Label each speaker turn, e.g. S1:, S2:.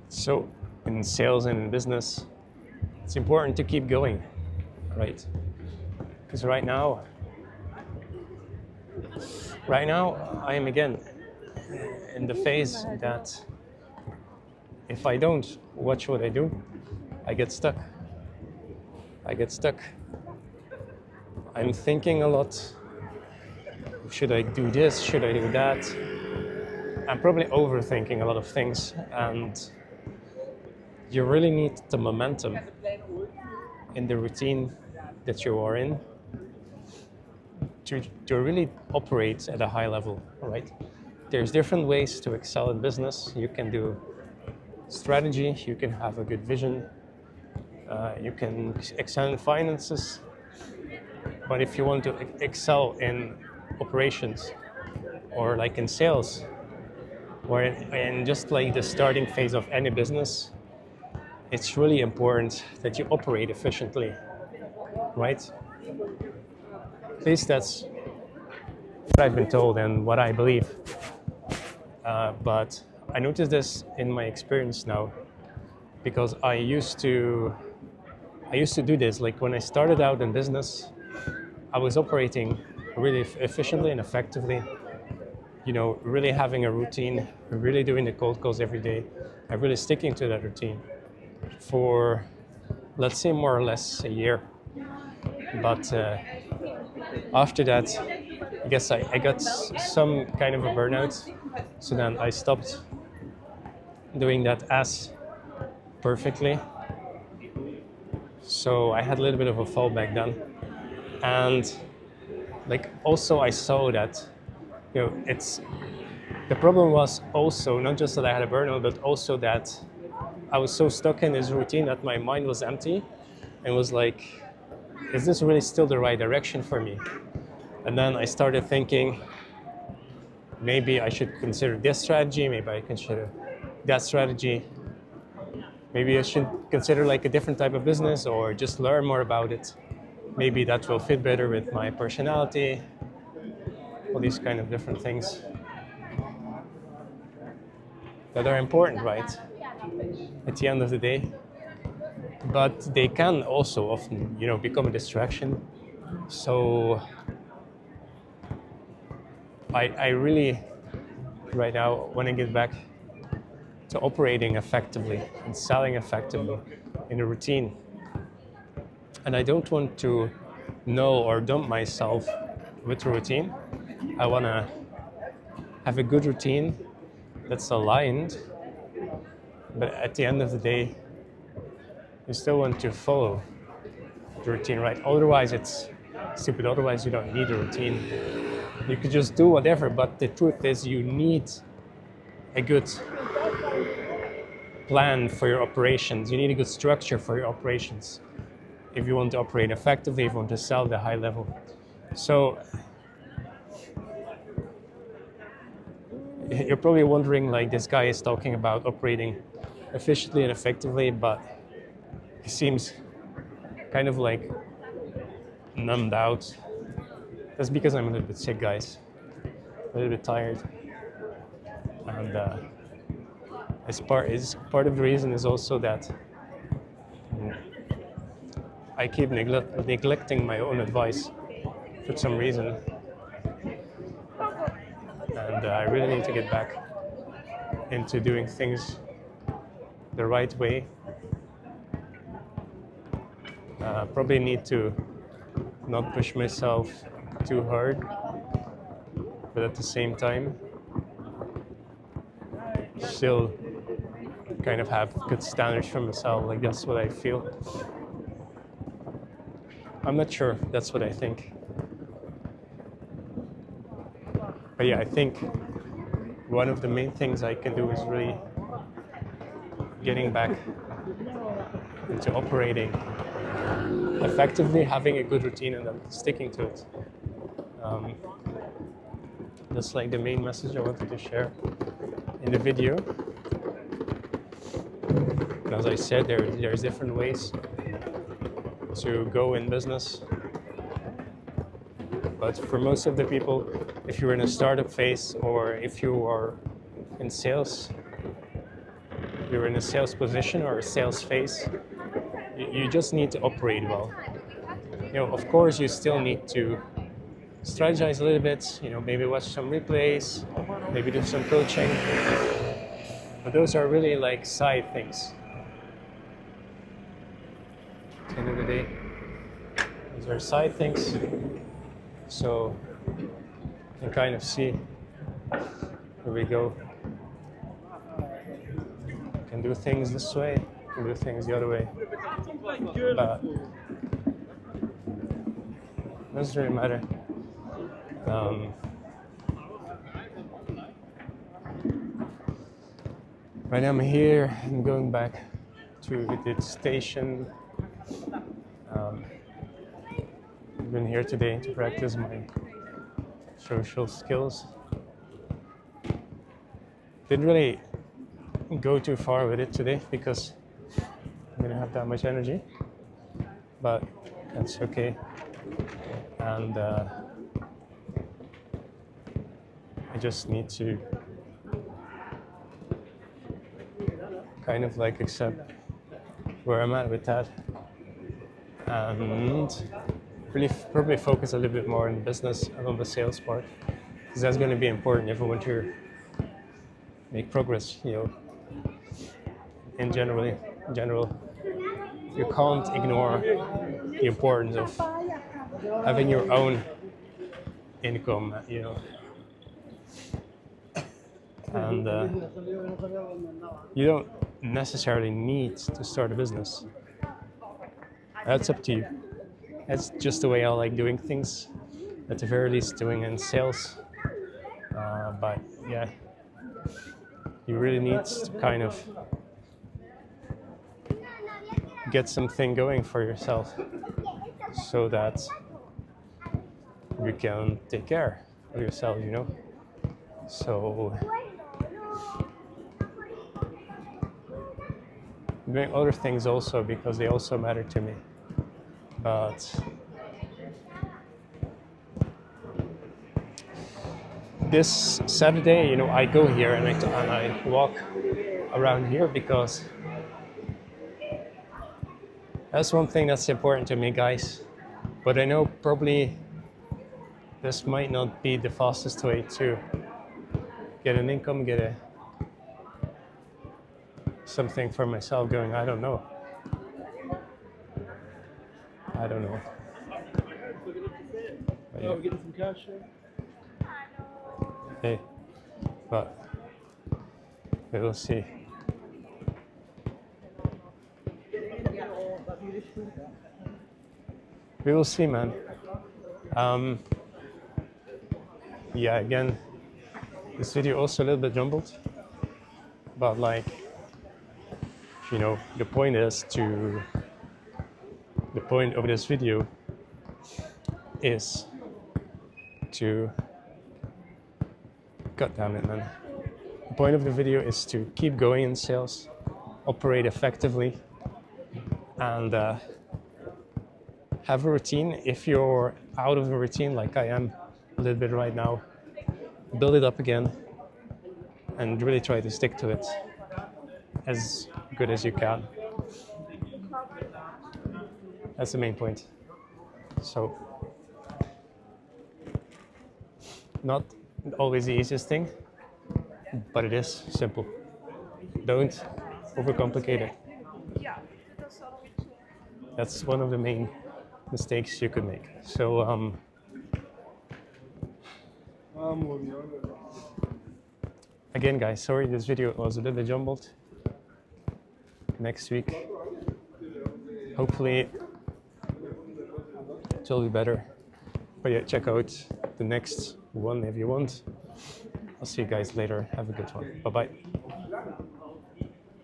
S1: So in sales and in business, it's important to keep going, right? Because right now, I am again in the phase that if I don't watch what I do, I get stuck. I get stuck. I'm thinking a lot. Should I do this? Should I do that? I'm probably overthinking a lot of things, and you really need the momentum in the routine that you are in to really operate at a high level, right? There's different ways to excel in business. You can do strategy, you can have a good vision, you can excel in finances, but if you want to excel in operations or like in sales or in just like the starting phase of any business, it's really important that you operate efficiently, right? At least that's what I've been told and what I believe. But I noticed this in my experience now because I used to do this. Like when I started out in business, I was operating really efficiently and effectively. You know, really having a routine, really doing the cold calls every day, and really sticking to that routine for, let's say, more or less a year. But after that, I guess I got some kind of a burnout. So then I stopped doing that as perfectly. So I had a little bit of a fallback then. And like also I saw that, you know, the problem was also not just that I had a burnout, but also that I was so stuck in this routine that my mind was empty and was like, is this really still the right direction for me? And then I started thinking, maybe I should consider this strategy, maybe I consider that strategy. Maybe I should consider like a different type of business or just learn more about it. Maybe that will fit better with my personality. All these kind of different things that are important, right? At the end of the day. But they can also often, you know, become a distraction. So I really, right now, want to get back to operating effectively and selling effectively in a routine. And I don't want to know or dump myself with a routine. I want to have a good routine that's aligned, but at the end of the day, you still want to follow the routine, right? Otherwise, it's stupid. Otherwise, you don't need a routine. You could just do whatever, but the truth is you need a good plan for your operations. You need a good structure for your operations if you want to operate effectively, if you want to sell at a high level. So you're probably wondering, like, this guy is talking about operating efficiently and effectively, but he seems kind of like numbed out. That's because I'm a little bit sick, guys. A little bit tired. And part of the reason is also that I keep neglecting my own advice for some reason. And I really need to get back into doing things the right way. Probably need to not push myself too hard, but at the same time, still kind of have good standards for myself. Like, that's what I feel. I'm not sure that's what I think. But yeah, I think one of the main things I can do is really getting back into operating effectively, having a good routine and then sticking to it. That's like the main message I wanted to share in the video. And as I said, there's different ways to go in business. But for most of the people, if you're in a startup phase or if you are in sales, you're in a sales position or a sales phase, you just need to operate well. Of course, you still need to strategize a little bit. Maybe watch some replays, maybe do some coaching. But those are really like side things. At the end of the day, those are side things. So you can kind of see where we go. You can do things this way, you can do things the other way. But it doesn't really matter. Right now I'm here, I'm going back to the station. I've been here today to practice my social skills. Didn't really go too far with it today because I didn't have that much energy, but that's okay. And I just need to kind of like accept where I'm at with that and really probably focus a little bit more on the business and on the sales part, because that's going to be important if I want to make progress. In general, you can't ignore the importance of having your own income, and you don't necessarily need to start a business. That's up to you. That's just the way I like doing things, at the very least doing in sales. But yeah, you really need to kind of get something going for yourself so that you can take care of yourself, So I'm doing other things also because they also matter to me. But this Saturday, I go here and I walk around here because that's one thing that's important to me, guys. But I know probably this might not be the fastest way to get an income, get something for myself going. I don't know. But yeah.
S2: Getting some cash here.
S1: Hey, but we will see. We will see, man. Yeah, again, this video also a little bit jumbled, but the point of this video is to, God damn it, man. The point of the video is to keep going in sales, operate effectively, and have a routine. If you're out of the routine, like I am a little bit right now, build it up again and really try to stick to it as good as you can. That's the main point. So, not always the easiest thing, but it is simple. Don't overcomplicate it. That's one of the main mistakes you could make. So, again, guys, sorry this video was a little bit jumbled. Next week, hopefully it will be better. But yeah, check out the next one if you want. I'll see you guys later. Have a good one. Bye-bye.